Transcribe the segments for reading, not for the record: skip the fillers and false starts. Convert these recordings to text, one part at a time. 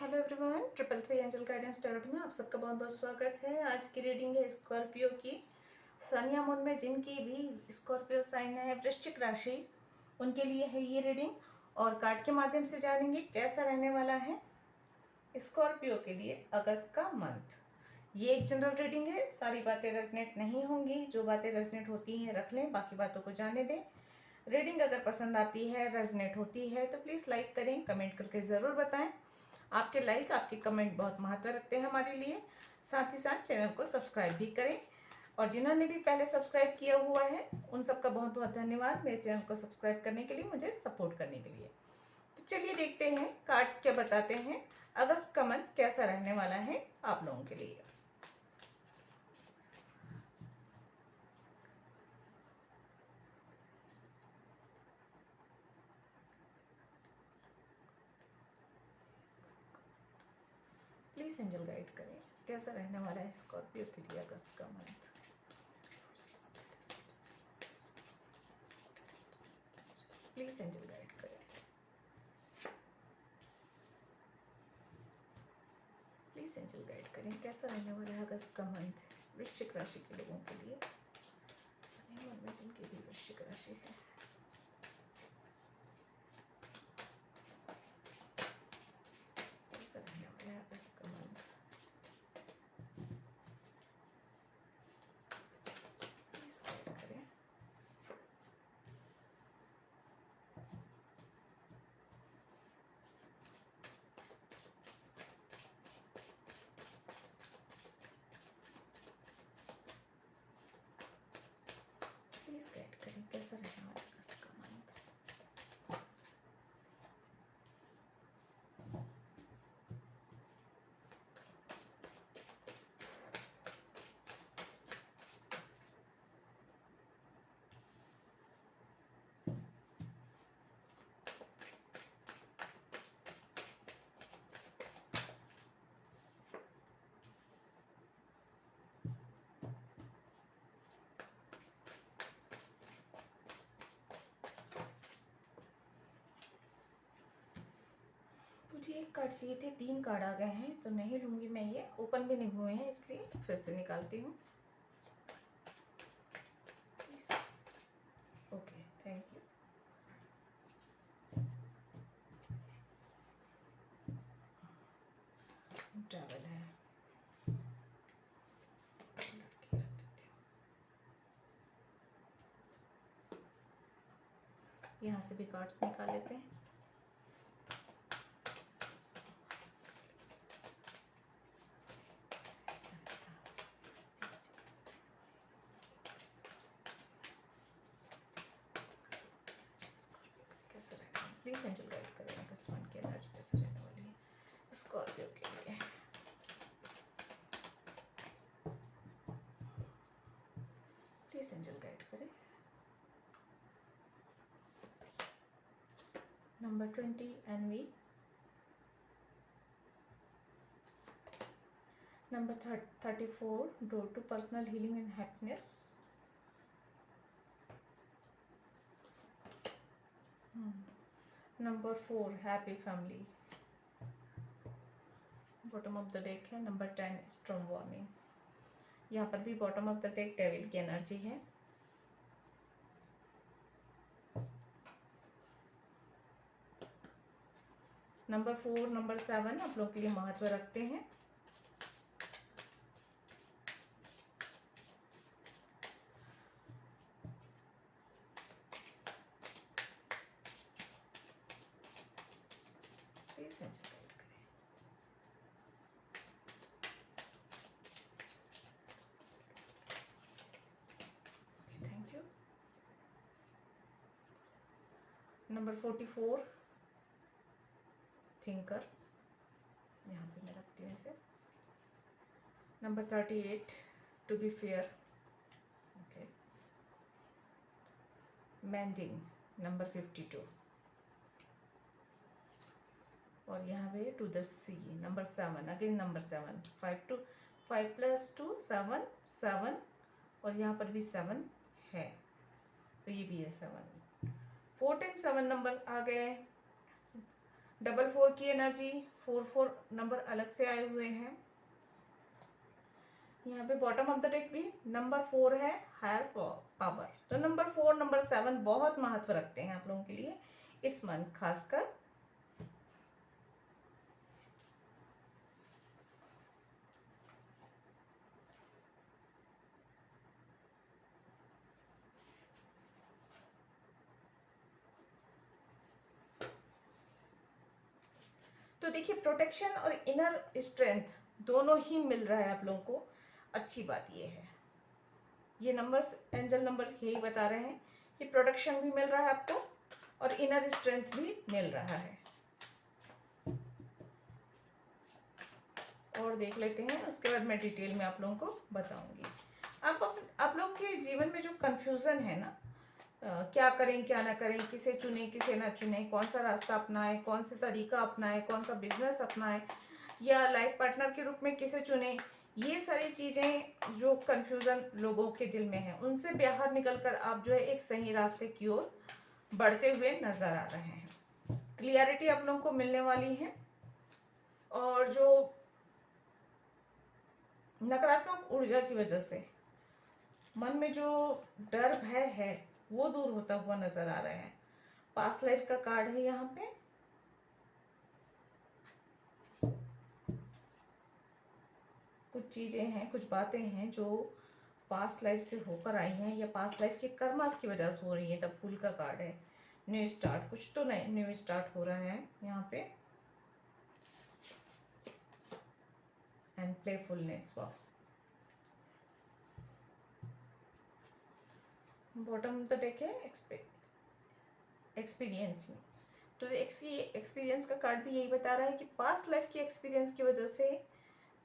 Hello everyone, 333 angel guidance tarot में आप सबका बहुत बहुत स्वागत है। आज की रीडिंग है स्कॉर्पियो की। सन या मून में जिनकी भी स्कॉर्पियो साइन है, वृश्चिक राशि, उनके लिए है ये रीडिंग। और कार्ड के माध्यम से जानेंगे कैसा रहने वाला है स्कॉर्पियो के लिए अगस्त का मंथ। ये एक जनरल रीडिंग है, सारी बातें रेजोनेट नहीं होंगी। जो बातें रेजोनेट होती हैं रख लें, बाकी बातों को जाने दें। रीडिंग अगर पसंद आती है, रेजोनेट होती है तो प्लीज़ लाइक करें, कमेंट करके ज़रूर बताएं। आपके लाइक, आपके कमेंट बहुत महत्व रखते हैं हमारे लिए। साथ ही साथ चैनल को सब्सक्राइब भी करें। और जिन्होंने भी पहले सब्सक्राइब किया हुआ है उन सबका बहुत बहुत धन्यवाद, मेरे चैनल को सब्सक्राइब करने के लिए, मुझे सपोर्ट करने के लिए। तो चलिए देखते हैं कार्ड्स क्या बताते हैं, अगस्त का मंथ कैसा रहने वाला है आप लोगों के लिए। प्लीज एंजल गाइड करें कैसा रहने वाला है स्कॉर्पियो के लिए अगस्त का मंथ। प्लीज एंजल गाइड करें, प्लीज एंजल गाइड करें कैसा रहने वाला है अगस्त का मंथ वृश्चिक राशि के लोगों के लिए। सनी मन में जिनकी भी वृश्चिक राशि है, कैसा रहने वाला है अगस्त का मंथ। प्लीज गाइड करें। प्लीज गाइड करें कैसा रहने वाला है अगस्त का मंथ। मुझे एक कार्ड चाहिए थे, 3 कार्ड आ गए हैं तो नहीं लूंगी मैं, ये ओपन भी नहीं हुए हैं इसलिए फिर से निकालती हूँ। Okay, thank you. ट्रैवल है, यहाँ से भी कार्ड्स निकाल लेते हैं। कैसे रहेगा, प्लीज एंजल गाइड करें अगस्त मंथ की एनर्जी कैसे रहने वाली है स्कॉर्पियो के लिए। प्लीज एंजल गाइड करें। Number 20 envy, number 34 door to personal healing and happiness, number 4 happy family, bottom of the deck है नंबर 10 स्ट्रॉन्ग वार्निंग। यहाँ पर भी bottom of the deck devil की एनर्जी है। नंबर 4, नंबर 7 आप लोगों के लिए महत्व रखते हैं। प्लीज एंजल गाइड करें। Okay, thank you. Number 44 thinker, यहाँ पे मैं रखती हूँ इसे। Number 38 to be fair, okay. मैंडिंग नंबर 52, और यहाँ पे to the C number 7, again number 7, 5 + 2 7 7, और यहाँ पर भी 7 है तो ये भी है 7। 4 टाइम 7 नंबर आ गए। 4 की एनर्जी, 4 नंबर अलग से आए हुए हैं। यहाँ पे बॉटम ऑफ द डेक भी नंबर 4 है, हायर पावर। तो नंबर 4, नंबर 7 बहुत महत्व रखते हैं आप लोगों के लिए इस मंथ खासकर। तो देखिए, प्रोटेक्शन और इनर स्ट्रेंथ दोनों ही मिल रहा है आप लोगों को। अच्छी बात ये है, ये नंबर्स, एंजल नंबर्स यही बता रहे हैं कि प्रोटेक्शन भी मिल रहा है आपको और इनर स्ट्रेंथ भी मिल रहा है। और देख लेते हैं, उसके बाद मैं डिटेल में आप लोगों को बताऊंगी। आप लोग के जीवन में जो कंफ्यूजन है ना, क्या करें क्या ना करें, किसे चुने किसे ना चुने, कौन सा रास्ता अपनाएं, कौन सा तरीका अपनाएं, कौन सा बिजनेस अपनाएं, या लाइफ पार्टनर के रूप में किसे चुने, ये सारी चीज़ें जो कंफ्यूजन लोगों के दिल में है, उनसे बाहर निकलकर आप जो है एक सही रास्ते की ओर बढ़ते हुए नजर आ रहे हैं। क्लियरिटी आप लोगों को मिलने वाली है और जो नकारात्मक ऊर्जा की वजह से मन में जो डर भय है वो दूर होता हुआ नजर आ रहा है। पास्ट लाइफ का कार्ड है यहाँ पे। कुछ चीजें हैं, कुछ बातें हैं जो पास्ट लाइफ से होकर आई हैं या पास्ट लाइफ के कर्मास की वजह से हो रही है। द फूल का कार्ड है, न्यू स्टार्ट, कुछ तो नहीं न्यू स्टार्ट हो रहा है यहाँ पे। एंड प्लेफुलनेस, वाह। बॉटम ऑफ द डेक है एक्सपीरियंस में। तो एक्सपीरियंस का कार्ड भी यही बता रहा है कि पास्ट लाइफ की एक्सपीरियंस की वजह से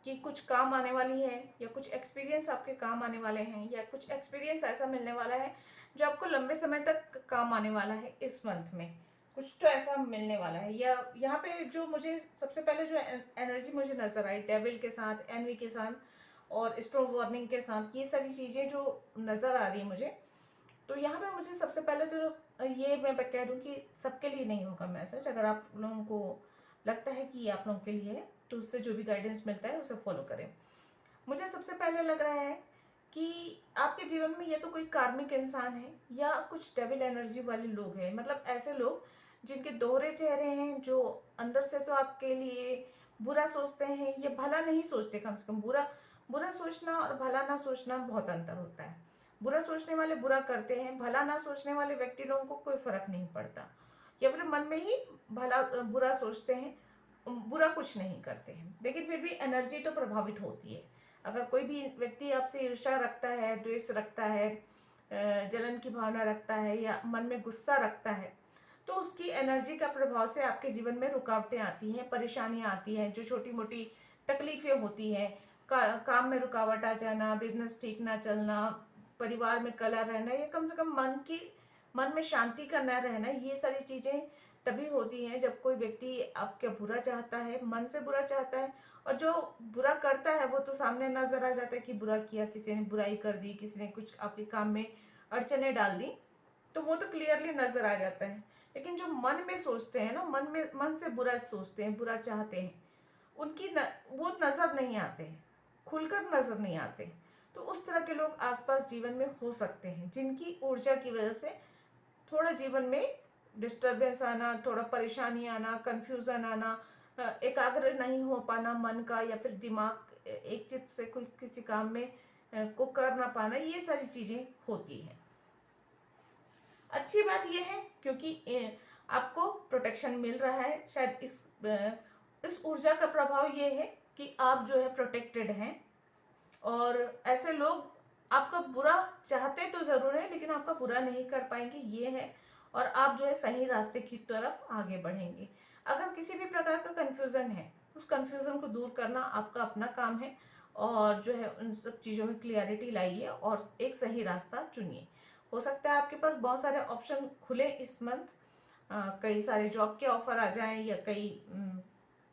कि कुछ काम आने वाली है, या कुछ एक्सपीरियंस आपके काम आने वाले हैं, या कुछ एक्सपीरियंस ऐसा मिलने वाला है जो आपको लंबे समय तक काम आने वाला है। इस मंथ में कुछ तो ऐसा मिलने वाला है। या यहाँ पे जो मुझे सबसे पहले जो एनर्जी मुझे नजर आई, डेविल के साथ, एनवी के साथ और स्ट्रॉन्ग वार्निंग के साथ, ये सारी चीजें जो नजर आ रही है मुझे, तो यहाँ पे मुझे सबसे पहले तो ये मैं कह दूँ कि सबके लिए नहीं होगा मैसेज। अगर आप लोगों को लगता है कि ये आप लोगों के लिए है तो उससे जो भी गाइडेंस मिलता है उसे फॉलो करें। मुझे सबसे पहले लग रहा है कि आपके जीवन में या तो कोई कार्मिक इंसान है या कुछ डेविल एनर्जी वाले लोग हैं। मतलब ऐसे लोग जिनके दोहरे चेहरे हैं, जो अंदर से तो आपके लिए बुरा सोचते हैं या भला नहीं सोचते। कम से कम बुरा बुरा सोचना और भला ना सोचना बहुत अंतर होता है। बुरा सोचने वाले बुरा करते हैं, भला ना सोचने वाले व्यक्ति लोगों को कोई फर्क नहीं पड़ता, या फिर मन में ही भला बुरा सोचते हैं, बुरा कुछ नहीं करते हैं, लेकिन फिर भी एनर्जी तो प्रभावित होती है। अगर कोई भी व्यक्ति आपसे ईर्ष्या रखता है, द्वेष रखता है, जलन की भावना रखता है या मन में गुस्सा रखता है, तो उसकी एनर्जी का प्रभाव से आपके जीवन में रुकावटें आती हैं, परेशानियां आती हैं, जो छोटी मोटी तकलीफें होती हैं, काम में रुकावट आ जाना, बिजनेस ठीक ना चलना, परिवार में कलह रहना, या कम से कम मन में शांति का न रहना, ये सारी चीजें तभी होती हैं जब कोई व्यक्ति आपका बुरा चाहता है, मन से बुरा चाहता है। और जो बुरा करता है वो तो सामने नजर आ जाता है कि बुरा किया, किसी ने बुराई कर दी, किसी ने कुछ आपके काम में अड़चने डाल दी, तो वो तो क्लियरली नजर आ जाता है। लेकिन जो मन में सोचते हैं ना, मन से बुरा सोचते हैं, बुरा चाहते हैं, वो नजर नहीं आते हैं, खुलकर नजर नहीं आते। तो उस तरह के लोग आसपास जीवन में हो सकते हैं, जिनकी ऊर्जा की वजह से थोड़ा जीवन में डिस्टरबेंस आना, थोड़ा परेशानी आना, कंफ्यूजन आना, एकाग्र नहीं हो पाना मन का, या फिर दिमाग एक चित्त से कोई किसी काम में को कर ना पाना, ये सारी चीजें होती हैं। अच्छी बात यह है क्योंकि आपको प्रोटेक्शन मिल रहा है। शायद इस ऊर्जा का प्रभाव ये है कि आप जो है प्रोटेक्टेड हैं, और ऐसे लोग आपका बुरा चाहते तो जरूर है लेकिन आपका बुरा नहीं कर पाएंगे, ये है। और आप जो है सही रास्ते की तरफ आगे बढ़ेंगे। अगर किसी भी प्रकार का कंफ्यूजन है, उस कंफ्यूजन को दूर करना आपका अपना काम है, और जो है उन सब चीज़ों में क्लियरिटी लाइए और एक सही रास्ता चुनिए। हो सकता है आपके पास बहुत सारे ऑप्शन खुले इस मंथ, कई सारे जॉब के ऑफर आ जाएं, या कई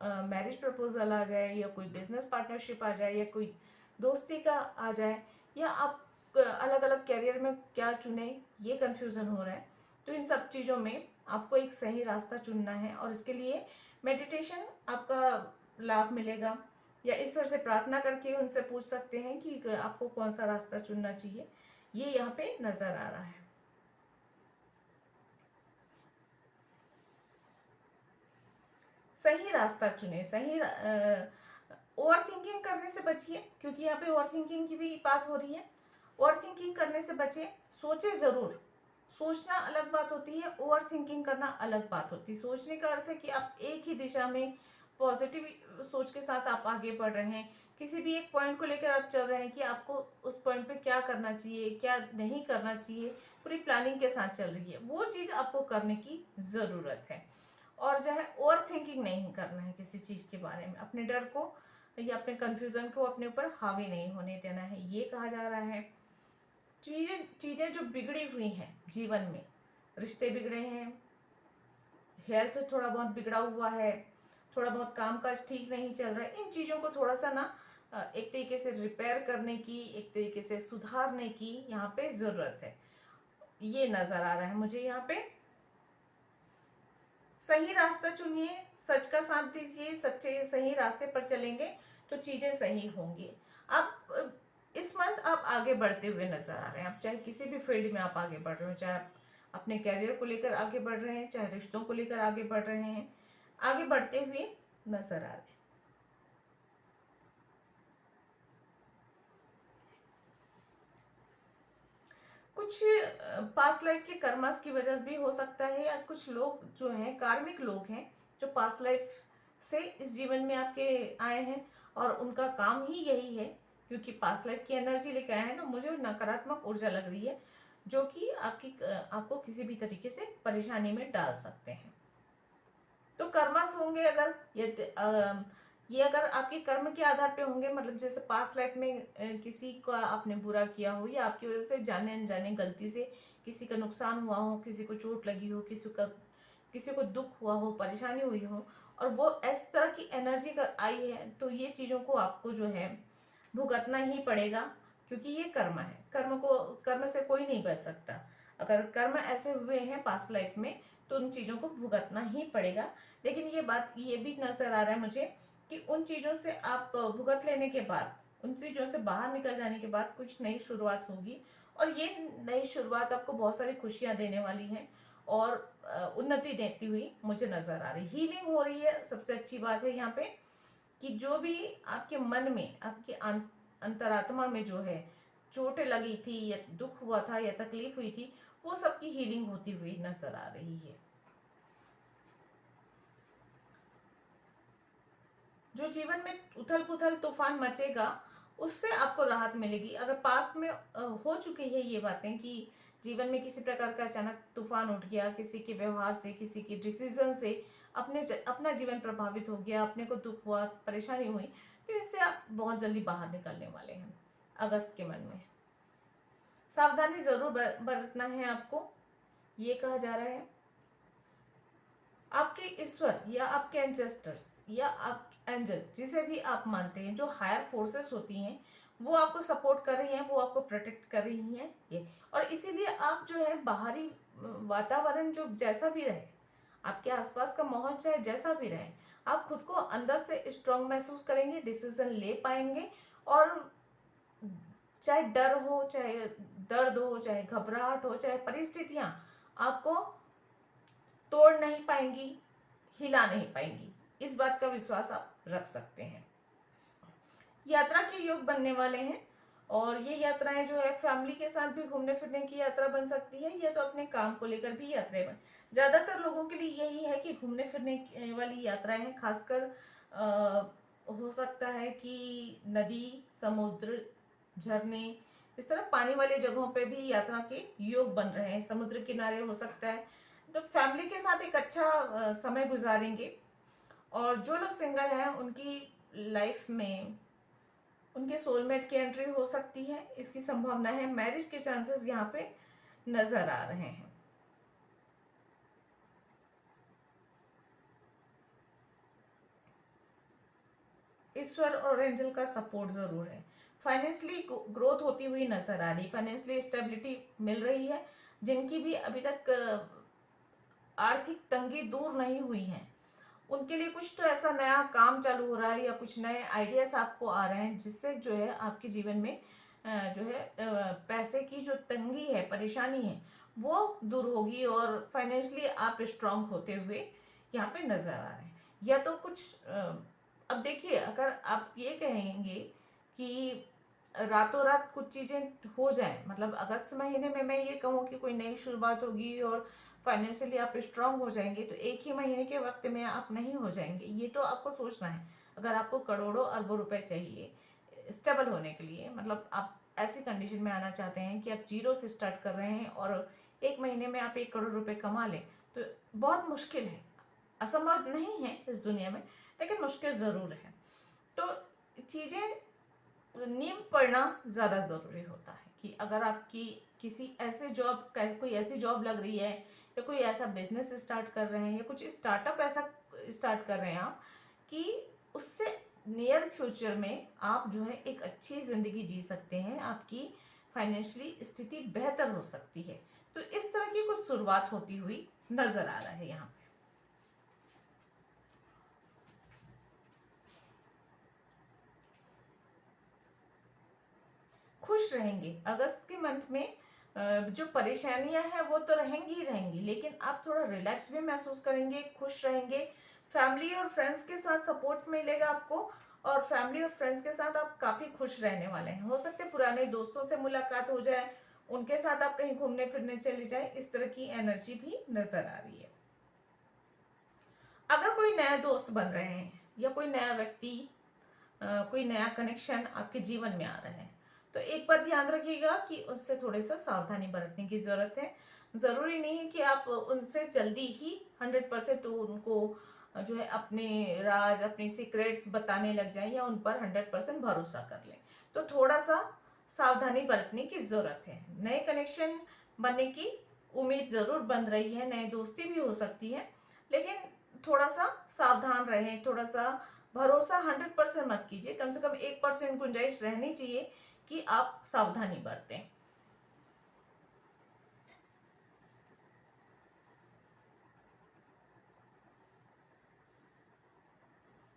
मैरिज प्रपोजल आ जाए, या कोई बिजनेस पार्टनरशिप आ जाए, या कोई दोस्ती का आ जाए, या आप अलग अलग कैरियर में क्या चुने, ये कंफ्यूजन हो रहा है। तो इन सब चीज़ों में आपको एक सही रास्ता चुनना है और इसके लिए मेडिटेशन आपका लाभ मिलेगा, या ईश्वर से प्रार्थना करके उनसे पूछ सकते हैं कि आपको कौन सा रास्ता चुनना चाहिए। ये यहाँ पे नजर आ रहा है। सही रास्ता चुने, सही ओवर थिंकिंग करने से बचिए, क्योंकि यहाँ पे ओवर थिंकिंग की भी बात हो रही है। ओवर थिंकिंग करने से बचे, सोचे जरूर। सोचना अलग बात होती है, ओवर थिंकिंग करना अलग बात होती है। सोचने का अर्थ है कि आप एक ही दिशा में पॉजिटिव सोच के साथ आप आगे बढ़ रहे हैं, किसी भी एक पॉइंट को लेकर आप चल रहे हैं कि आपको उस पॉइंट पे क्या करना चाहिए, क्या नहीं करना चाहिए, पूरी प्लानिंग के साथ चल रही है, वो चीज आपको करने की जरूरत है। और जो है ओवर थिंकिंग नहीं करना है किसी चीज के बारे में, अपने डर को या अपने कंफ्यूजन को अपने ऊपर हावी नहीं होने देना है, ये कहा जा रहा है। चीजें चीजें जो बिगड़ी हुई हैं जीवन में, रिश्ते बिगड़े हैं, हेल्थ थोड़ा बहुत बिगड़ा हुआ है, थोड़ा बहुत काम काज ठीक नहीं चल रहा है, इन चीजों को थोड़ा सा ना एक तरीके से रिपेयर करने की, एक तरीके से सुधारने की यहाँ पे जरूरत है, ये नजर आ रहा है मुझे यहाँ पे। सही रास्ता चुनिए, सच का साथ दीजिए, सच्चे सही रास्ते पर चलेंगे तो चीजें सही होंगी। आप इस मंथ आप आगे बढ़ते हुए नजर आ रहे हैं, आप चाहे किसी भी फील्ड में आप आगे बढ़ रहे हो, चाहे आप अपने कैरियर को लेकर आगे बढ़ रहे हैं, चाहे रिश्तों को लेकर आगे बढ़ रहे हैं, आगे बढ़ते हुए नजर आ रहे हैं। कुछ पास्ट लाइफ के कर्मस की वजह से भी हो सकता है, या कुछ लोग जो हैं कार्मिक लोग हैं जो पास्ट लाइफ से इस जीवन में आपके आए हैं और उनका काम ही यही है, क्योंकि पास्ट लाइफ की एनर्जी लेके आए हैं तो मुझे नकारात्मक ऊर्जा लग रही है जो कि आपको किसी भी तरीके से परेशानी में डाल सकते हैं। तो कर्मस होंगे अगर ये अगर आपके कर्म के आधार पे होंगे, मतलब जैसे पास्ट लाइफ में किसी का आपने बुरा किया हो, या आपकी वजह से जाने अनजाने गलती से किसी का नुकसान हुआ हो, किसी को चोट लगी हो, किसी को दुख हुआ हो, परेशानी हुई हो, और वो इस तरह की एनर्जी अगर आई है तो ये चीजों को आपको जो है भुगतना ही पड़ेगा, क्योंकि ये कर्म है। कर्म से कोई नहीं बच सकता। अगर कर्म ऐसे हुए हैं पास्ट लाइफ में तो उन चीजों को भुगतना ही पड़ेगा। लेकिन ये भी नजर आ रहा है मुझे कि उन चीजों से आप भुगत लेने के बाद, उन चीजों से बाहर निकल जाने के बाद कुछ नई शुरुआत होगी, और ये नई शुरुआत आपको बहुत सारी खुशियां देने वाली है और उन्नति देती हुई मुझे नजर आ रही। हीलिंग हो रही है, सबसे अच्छी बात है यहाँ पे कि जो भी आपके मन में, आपके अंतरात्मा में जो है चोटें लगी थी, या दुख हुआ था, या तकलीफ हुई थी, वो सबकी हीलिंग होती हुई नजर आ रही है। जो जीवन में उथल पुथल तूफान मचेगा उससे आपको राहत मिलेगी। अगर पास्ट में हो चुकी है ये बातें कि जीवन में किसी प्रकार का अचानक तूफान उठ गया, किसी के व्यवहार से, किसी के डिसीजन से अपना जीवन प्रभावित हो गया, अपने को दुख हुआ, परेशानी हुई, तो इससे आप बहुत जल्दी बाहर निकलने वाले हैं अगस्त के मन में। सावधानी जरूर बरतना है आपको, ये कहा जा रहा है। आपके ईश्वर या आपके एंसेस्टर्स या आप एंजल, जिसे भी आप मानते हैं, जो हायर फोर्सेस होती हैं, वो आपको सपोर्ट कर रही हैं, वो आपको प्रोटेक्ट कर रही हैं ये। और इसीलिए आप जो है बाहरी वातावरण जो जैसा भी रहे, आपके आसपास का माहौल चाहे जैसा भी रहे, आप खुद को अंदर से स्ट्रांग महसूस करेंगे, डिसीजन ले पाएंगे, और चाहे डर हो, चाहे दर्द हो, चाहे घबराहट हो, चाहे परिस्थितियां आपको तोड़ नहीं पाएंगी, हिला नहीं पाएंगी, इस बात का विश्वास आप रख सकते हैं। यात्रा के योग बनने वाले हैं, और ये यात्राएं जो है फैमिली के साथ भी घूमने फिरने की यात्रा बन सकती है, या तो अपने काम को लेकर भी यात्राएं बन, ज्यादातर लोगों के लिए यही है कि घूमने फिरने वाली यात्राएं हैं। खासकर हो सकता है कि नदी, समुद्र, झरने, इस तरह पानी वाली जगहों पे भी यात्रा के योग बन रहे हैं, समुद्र किनारे हो सकता है, तो फैमिली के साथ एक अच्छा समय गुजारेंगे। और जो लोग सिंगल हैं उनकी लाइफ में उनके सोलमेट की एंट्री हो सकती है, इसकी संभावना है, मैरिज के चांसेस यहाँ पे नजर आ रहे हैं। ईश्वर और एंजल का सपोर्ट जरूर है। फाइनेंशियली ग्रोथ होती हुई नजर आ रही, फाइनेंशियली स्टेबिलिटी मिल रही है। जिनकी भी अभी तक आर्थिक तंगी दूर नहीं हुई है, उनके लिए कुछ तो ऐसा नया काम चालू हो रहा है या कुछ नए आइडियाज आपको आ रहे हैं जिससे जो है आपके जीवन में जो है पैसे की जो तंगी है, परेशानी है, वो दूर होगी और फाइनेंशियली आप स्ट्रांग होते हुए यहाँ पे नजर आ रहे हैं। या तो कुछ अब देखिए, अगर आप ये कहेंगे कि रातों रात कुछ चीजें हो जाएं, मतलब अगस्त महीने में मैं ये कहूँ कि कोई नई शुरुआत होगी और फाइनेंशियली आप स्ट्रांग हो जाएंगे, तो एक ही महीने के वक्त में आप नहीं हो जाएंगे, ये तो आपको सोचना है। अगर आपको करोड़ों अरबों रुपए चाहिए स्टेबल होने के लिए, मतलब आप ऐसी कंडीशन में आना चाहते हैं कि आप जीरो से स्टार्ट कर रहे हैं और एक महीने में आप 1 करोड़ रुपए कमा लें, तो बहुत मुश्किल है। असंभव नहीं है इस दुनिया में, लेकिन मुश्किल जरूर है। तो चीजें नींव पढ़ना ज़्यादा ज़रूरी होता है कि अगर आपकी किसी ऐसे जॉब, कोई ऐसी जॉब लग रही है या कोई ऐसा बिजनेस स्टार्ट कर रहे हैं या कुछ स्टार्टअप ऐसा स्टार्ट कर रहे हैं आप, कि उससे नियर फ्यूचर में आप जो है एक अच्छी ज़िंदगी जी सकते हैं, आपकी फाइनेंशियली स्थिति बेहतर हो सकती है। तो इस तरह की कुछ शुरुआत होती हुई नजर आ रहा है यहाँ पे। खुश रहेंगे अगस्त के मंथ में। जो परेशानियां हैं वो तो रहेंगी ही रहेंगी, लेकिन आप थोड़ा रिलैक्स भी महसूस करेंगे, खुश रहेंगे। फैमिली और फ्रेंड्स के साथ सपोर्ट मिलेगा आपको, और फैमिली और फ्रेंड्स के साथ आप काफी खुश रहने वाले हैं। हो सकते पुराने दोस्तों से मुलाकात हो जाए, उनके साथ आप कहीं घूमने फिरने चले जाए, इस तरह की एनर्जी भी नजर आ रही है। अगर कोई नया दोस्त बन रहे हैं या कोई नया व्यक्ति, कोई नया कनेक्शन आपके जीवन में आ रहा है, तो एक बात ध्यान रखिएगा कि उससे थोड़े सा सावधानी बरतने की जरूरत है। जरूरी नहीं है कि आप उनसे जल्दी ही 100% उनको जो है अपने राज, अपनी सीक्रेट्स बताने लग जाएं या उन पर 100% भरोसा कर लें। तो थोड़ा सा सावधानी बरतने की जरूरत है। नए कनेक्शन बनने की उम्मीद जरूर बन रही है, नए दोस्ती भी हो सकती है, लेकिन थोड़ा सा सावधान रहें, थोड़ा सा भरोसा 100% मत कीजिए, कम से कम 1% गुंजाइश रहनी चाहिए कि आप सावधानी बरतें।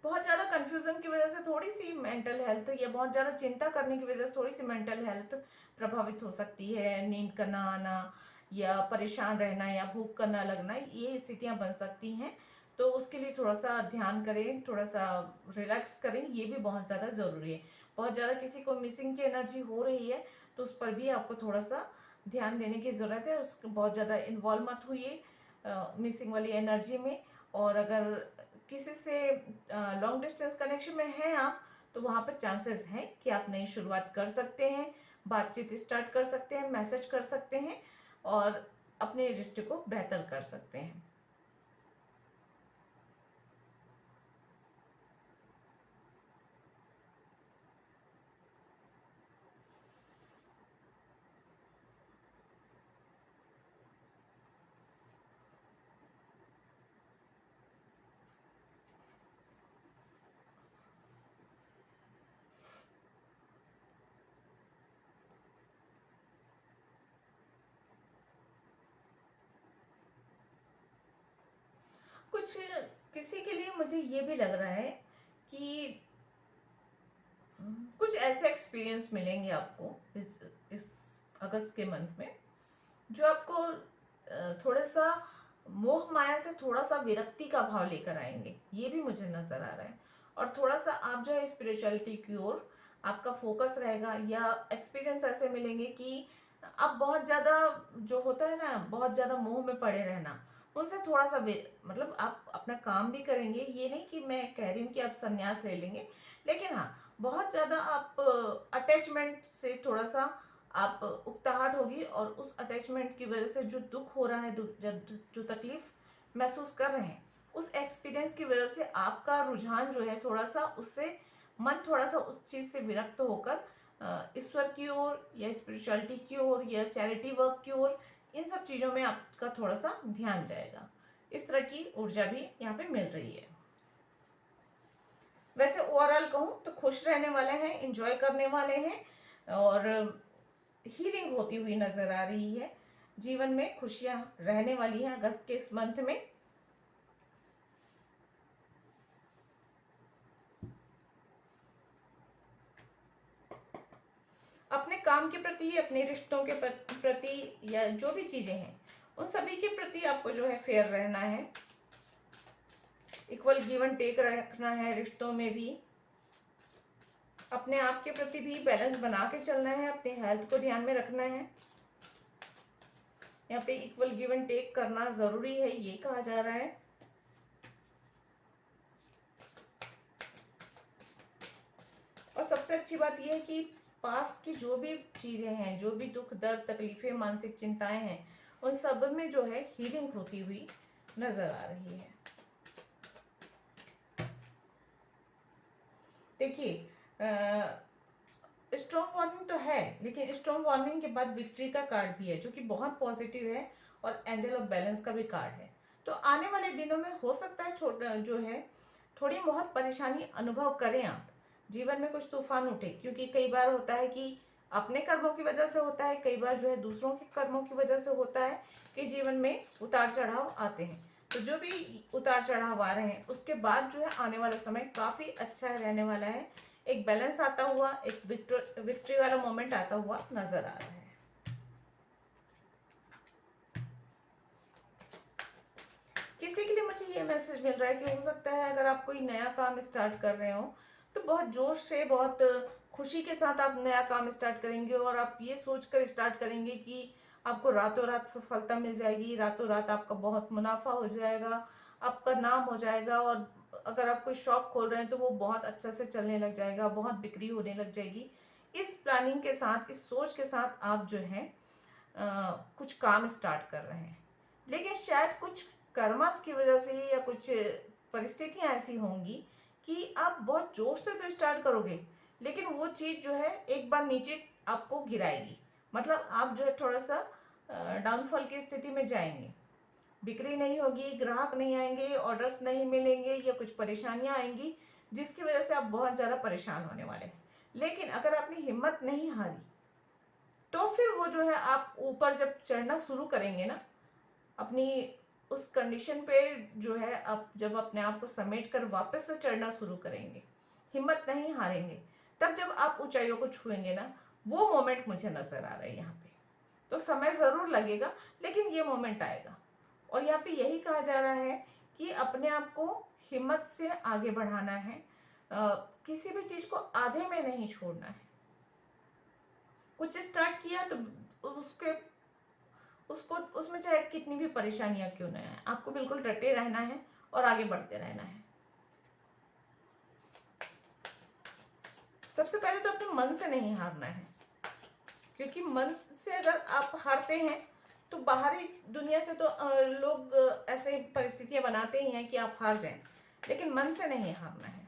बहुत ज़्यादा कंफ्यूजन की वजह से थोड़ी सी मेंटल हेल्थ, या बहुत ज़्यादा चिंता करने की वजह से थोड़ी सी मेंटल हेल्थ प्रभावित हो सकती है। नींद का ना आना या परेशान रहना या भूख का ना लगना, ये स्थितियां बन सकती हैं। तो उसके लिए थोड़ा सा ध्यान करें, थोड़ा सा रिलैक्स करें, ये भी बहुत ज़्यादा ज़रूरी है। बहुत ज़्यादा किसी को मिसिंग की एनर्जी हो रही है तो उस पर भी आपको थोड़ा सा ध्यान देने की ज़रूरत है। उस बहुत ज़्यादा इन्वॉल्व मत हुई मिसिंग वाली एनर्जी में। और अगर किसी से लॉन्ग डिस्टेंस कनेक्शन में हैं आप, तो वहां पर चांसेस हैं कि आप नई शुरुआत कर सकते हैं, बातचीत स्टार्ट कर सकते हैं, मैसेज कर सकते हैं और अपने रिश्ते को बेहतर कर सकते हैं। कुछ किसी के लिए मुझे ये भी लग रहा है कि कुछ ऐसे एक्सपीरियंस मिलेंगे आपको इस अगस्त के मंथ में, जो आपको थोड़ा सा मोह माया से थोड़ा सा विरक्ति का भाव लेकर आएंगे, ये भी मुझे नजर आ रहा है। और थोड़ा सा आप जो है स्पिरिचुअलिटी की ओर आपका फोकस रहेगा, या एक्सपीरियंस ऐसे मिलेंगे कि आप बहुत ज्यादा, जो होता है ना बहुत ज्यादा मोह में पड़े रहना, उनसे थोड़ा सा मतलब आप अपना काम भी करेंगे। ये नहीं कि मैं कह रही हूँ कि आप संन्यास ले लेंगे, लेकिन हाँ बहुत ज्यादा आप अटैचमेंट से थोड़ा सा आप उकताहट होगी, और उस अटैचमेंट की वजह से जो दुख हो रहा है, जो तकलीफ महसूस कर रहे हैं, उस एक्सपीरियंस की वजह से आपका रुझान जो है थोड़ा सा उससे, मन थोड़ा सा उस चीज से विरक्त होकर ईश्वर की ओर या स्पिरिचुअलिटी की ओर या चैरिटी वर्क की ओर, इन सब चीजों में आपका थोड़ा सा ध्यान जाएगा। इस तरह की ऊर्जा भी यहाँ पे मिल रही है। वैसे ओवरऑल कहूँ तो खुश रहने वाले हैं, इंजॉय करने वाले हैं, और हीलिंग होती हुई नजर आ रही है। जीवन में खुशियां रहने वाली हैं अगस्त के इस मंथ में। अपने काम के प्रति, अपने रिश्तों के प्रति, या जो भी चीजें हैं उन सभी के प्रति आपको जो है फेयर रहना है। इक्वल गिव एंड टेक रखना है रिश्तों में भी। अपने आप के प्रति भी बैलेंस बना के चलना है, अपने हेल्थ को ध्यान में रखना है। यहाँ पे इक्वल गिव एंड टेक करना जरूरी है, ये कहा जा रहा है। और सबसे अच्छी बात यह है कि पास की जो भी चीजें हैं, जो भी दुख दर्द तकलीफें मानसिक चिंताएं हैं, उन सब में जो है हीलिंग होती हुई नजर आ रही है। देखिए स्ट्रॉन्ग वार्निंग तो है, लेकिन स्ट्रॉन्ग वार्निंग के बाद विक्ट्री का कार्ड भी है जो कि बहुत पॉजिटिव है, और एंजल ऑफ बैलेंस का भी कार्ड है। तो आने वाले दिनों में हो सकता है छोटा जो है थोड़ी बहुत परेशानी अनुभव करें आप, जीवन में कुछ तूफान उठे, क्योंकि कई बार होता है कि अपने कर्मों की वजह से होता है, कई बार जो है दूसरों के कर्मों की वजह से होता है कि जीवन में उतार चढ़ाव आते हैं। तो जो भी उतार चढ़ाव आ रहे हैं उसके बाद जो है आने वाला समय काफी अच्छा रहने वाला है। एक बैलेंस आता हुआ, एक विक्ट्री वाला मोमेंट आता हुआ नजर आ रहा है। किसी के लिए मुझे ये मैसेज मिल रहा है कि हो सकता है अगर आप कोई नया काम स्टार्ट कर रहे हो तो बहुत जोश से, बहुत खुशी के साथ आप नया काम स्टार्ट करेंगे, और आप ये सोचकर स्टार्ट करेंगे कि आपको रातों रात सफलता मिल जाएगी, रातों रात आपका बहुत मुनाफा हो जाएगा, आपका नाम हो जाएगा, और अगर आप कोई शॉप खोल रहे हैं तो वो बहुत अच्छा से चलने लग जाएगा, बहुत बिक्री होने लग जाएगी। इस प्लानिंग के साथ, इस सोच के साथ आप जो है कुछ काम स्टार्ट कर रहे हैं, लेकिन शायद कुछ कर्मस की वजह से या कुछ परिस्थितियां ऐसी होंगी कि आप बहुत जोर से तो स्टार्ट करोगे, लेकिन वो चीज जो है एक बार नीचे आपको गिराएगी। मतलब आप जो है थोड़ा सा डाउनफॉल की स्थिति में जाएंगे, बिक्री नहीं होगी, ग्राहक नहीं आएंगे, ऑर्डर्स नहीं मिलेंगे, या कुछ परेशानियां आएंगी जिसकी वजह से आप बहुत ज्यादा परेशान होने वाले हैं। लेकिन अगर आपने हिम्मत नहीं हारी तो फिर वो जो है आप ऊपर जब चढ़ना शुरू करेंगे ना, अपनी उस कंडीशन पे जो है आप जब अपने आप को समेट कर वापस से चढ़ना शुरू करेंगे, हिम्मत नहीं हारेंगे, तब जब आप ऊंचाइयों को छुएंगे ना, वो मोमेंट मुझे नजर आ रहा है यहाँ पे। तो समय जरूर लगेगा, लेकिन ये मोमेंट आएगा। और यहाँ पे यही कहा जा रहा है कि अपने आप को हिम्मत से आगे बढ़ाना है, किसी भी चीज को आधे में नहीं छोड़ना है। कुछ स्टार्ट किया तो उसको उसमें चाहे कितनी भी परेशानियां क्यों ना आए, आपको बिल्कुल डटे रहना है और आगे बढ़ते रहना है। सबसे पहले तो अपने मन से नहीं हारना है, क्योंकि मन से अगर आप हारते हैं तो बाहरी दुनिया से तो लोग ऐसे परिस्थितियां बनाते ही हैं कि आप हार जाएं, लेकिन मन से नहीं हारना है।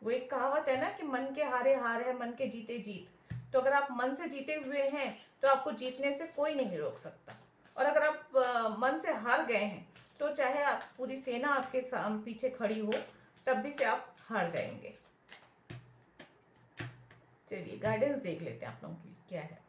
वो एक कहावत है ना कि मन के हारे हार है, मन के जीते जीत। तो अगर आप मन से जीते हुए हैं तो आपको जीतने से कोई नहीं रोक सकता। और अगर आप मन से हार गए हैं तो चाहे आप पूरी सेना आपके पीछे खड़ी हो, तब भी से आप हार जाएंगे। चलिए गाइडेंस देख लेते हैं आप लोगों की क्या है।